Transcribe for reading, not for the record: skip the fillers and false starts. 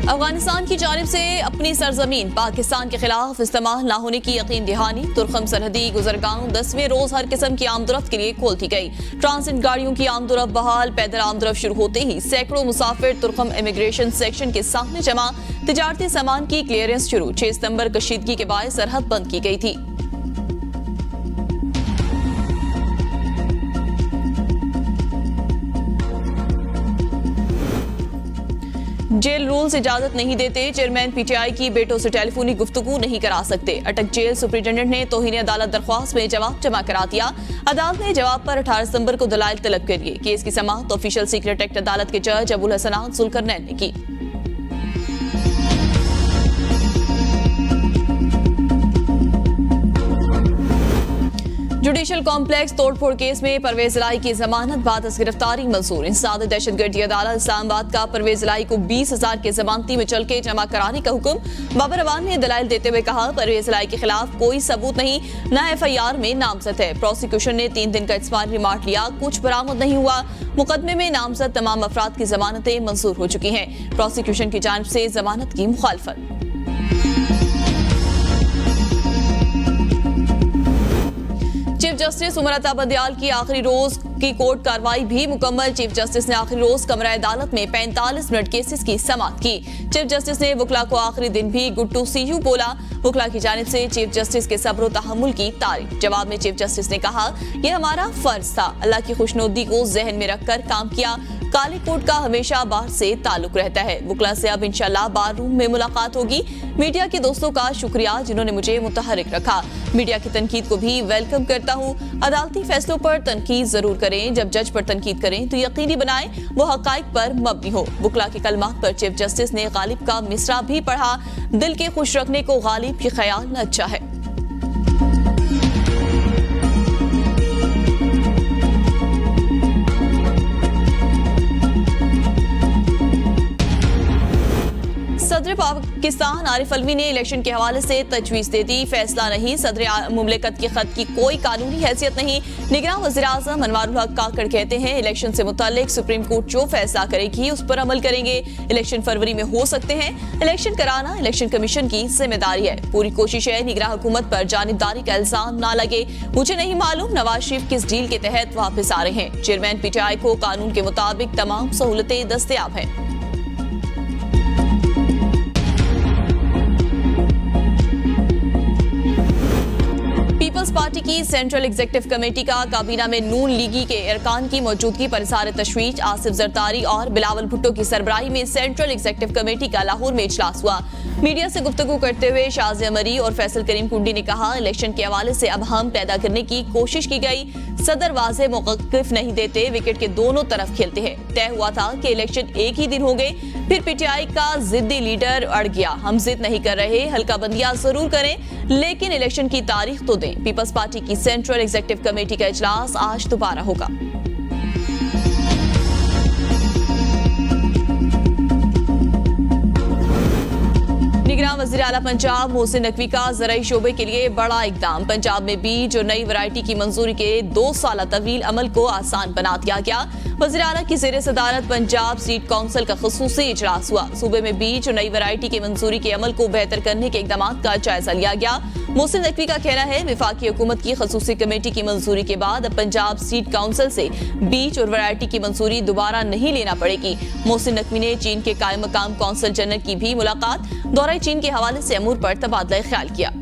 अफगानिस्तान की जानिब से अपनी सरजमीन पाकिस्तान के खिलाफ इस्तेमाल न होने की यकीन दहानी। तुर्खम सरहदी गुजरगांव 10वें रोज हर किस्म की आमदरफ्त के लिए खोल दी गई। ट्रांसिट गाड़ियों की आमदरफ्त बहाल। पैदल आमदरफ्त शुरू होते ही सैकड़ों मुसाफिर तुर्खम इमिग्रेशन सेक्शन के सामने जमा। तिजारती सामान की क्लियरेंस शुरू। 6 सितंबर कशीदगी के बाद सरहद बंद की गई थी। जेल रूल्स इजाजत नहीं देते। चेयरमैन पीटीआई की बेटों से टेलीफोनिक गुफ्तगू नहीं करा सकते। अटक जेल सुप्रिंटेंडेंट ने तौहीन अदालत दरख्वास्त में जवाब जमा करा दिया। अदालत ने जवाब पर 18 सितंबर को दलाइल तलब कर लिए। केस की समाअत ऑफिशियल सीक्रेट एक्ट अदालत के जज अबुल हसनात जुल्करनैन ने की। जुडिशल कॉम्प्लेक्स तोड़फोड़ केस में परवेज इलाही की जमानत बाद गिरफ्तारी मंजूर। इंसदाद दहशतगर्दी अदालत इस्लामाबाद का परवेज इलाही को 20,000 के जमानती में चल के जमा कराने का हुक्म। बाबर अवान ने दलाइल देते हुए कहा, परवेज इलाही के खिलाफ कोई सबूत नहीं, न FIR में नामजद है। प्रोसिक्यूशन ने 3 दिन का इस्माइल रिमांड लिया, कुछ बरामद नहीं हुआ। मुकदमे में नामजद तमाम अफराद की जमानतें मंजूर हो चुकी हैं। प्रोसिक्यूशन की जानिब से जमानत की मुखालफत। चीफ जस्टिस उमर अता बंदयाल की आखिरी रोज की कोर्ट कार्रवाई भी मुकम्मल। चीफ जस्टिस ने आखिरी रोज कमरा अदालत में 45 मिनट केसेस की समाअत की। चीफ जस्टिस ने वकला को आखिरी दिन भी गुड टू सी यू बोला। वकला की जानिब से चीफ जस्टिस के सब्र और तहम्मुल की तारीफ। जवाब में चीफ जस्टिस ने कहा, यह हमारा फर्ज था। अल्लाह की खुशनुदी को जहन में रखकर काम किया। काली कोर्ट का हमेशा बार से ताल्लुक रहता है। वकला से अब इंशाल्लाह बार रूम में मुलाकात होगी। मीडिया के दोस्तों का शुक्रिया जिन्होंने मुझे मुतहरिक रखा। मीडिया की तनकीद को भी वेलकम करता हूँ। अदालती फैसलों पर तनकीद जरूर करें। जब जज पर तनकीद करें तो यकीनी बनाएं वो हकाइक पर मबनी हो। वकला के कलमात पर चीफ जस्टिस ने गालिब का मिसरा भी पढ़ा। दिल के खुश रखने को गालिब की ख्याल अच्छा है। सदर पाकिस्तान आरिफ अलवी ने इलेक्शन के हवाले से तजवीज़ दे दी। फैसला नहीं, सदर मुमलिकत के खत की कोई कानूनी हैसियत नहीं। निगरान वज़ीर-ए-आज़म अनवारुल हक काकड़ कहते हैं, इलेक्शन से मुताल्लिक सुप्रीम कोर्ट जो फैसला करेगी उस पर अमल करेंगे। इलेक्शन फरवरी में हो सकते हैं। इलेक्शन कराना इलेक्शन कमीशन की जिम्मेदारी है। पूरी कोशिश है निगरान हुकूमत पर जानिबदारी का इल्जाम ना लगे। मुझे नहीं मालूम नवाज शरीफ किस डील के तहत वापस आ रहे हैं। चेयरमैन पीटीआई को कानून के मुताबिक तमाम सहूलतें दस्तयाब हैं। पीपल्स पार्टी की सेंट्रल एग्जीक्यूटिव कमेटी का काबीना में नून लीगी के अरकान की मौजूदगी पर इज़हार तशवीश। आसिफ जरदारी और बिलावल भुट्टो की सरबराही में सेंट्रल एग्जीक्यूटिव कमेटी का लाहौर में इजलास हुआ। मीडिया से गुफ्तगू करते हुए शाज़िया मरी और फैसल करीम कुंडी ने कहा, इलेक्शन के हवाले से अब हम पैदा करने की कोशिश की गई। सदर वाज़े मौक़िफ़ नहीं देते, विकेट के दोनों तरफ खेलते हैं। तय हुआ था कि इलेक्शन एक ही दिन हो गए, फिर पीटीआई का जिद्दी लीडर अड़ गया। हम जिद नहीं कर रहे, हल्का बंदियां जरूर करें, लेकिन इलेक्शन की तारीख तो दें। पीपल्स पार्टी की सेंट्रल एग्जीक्यूटिव कमेटी का इजलास आज दोबारा होगा। निगरान वज़ीर आला पंजाब मोहसिन नकवी का ज़राई शोबे के लिए बड़ा इकदाम। पंजाब में बीज और नई वैरायटी की मंजूरी के 2 साल तवील अमल को आसान बना दिया गया। वज़ीर आला की ज़ेर सदारत पंजाब सीड काउंसिल का ख़ुसूसी इजलास हुआ। सूबे में बीज और नई वैरायटी की मंजूरी के अमल को बेहतर करने के इक़दामात का जायजा लिया गया। मोहसिन नकवी का कहना है, वफाकी हुकूमत की ख़ुसूसी कमेटी की मंजूरी के बाद अब पंजाब सीड काउंसिल से बीज और वैरायटी की मंजूरी दोबारा नहीं लेना पड़ेगी। मोहसिन नकवी ने चीन के कायम मकाम कौंसल जनरल की भी मुलाकात, दौरा चीन के हवाले से अमूर पर तबादला ख्याल किया।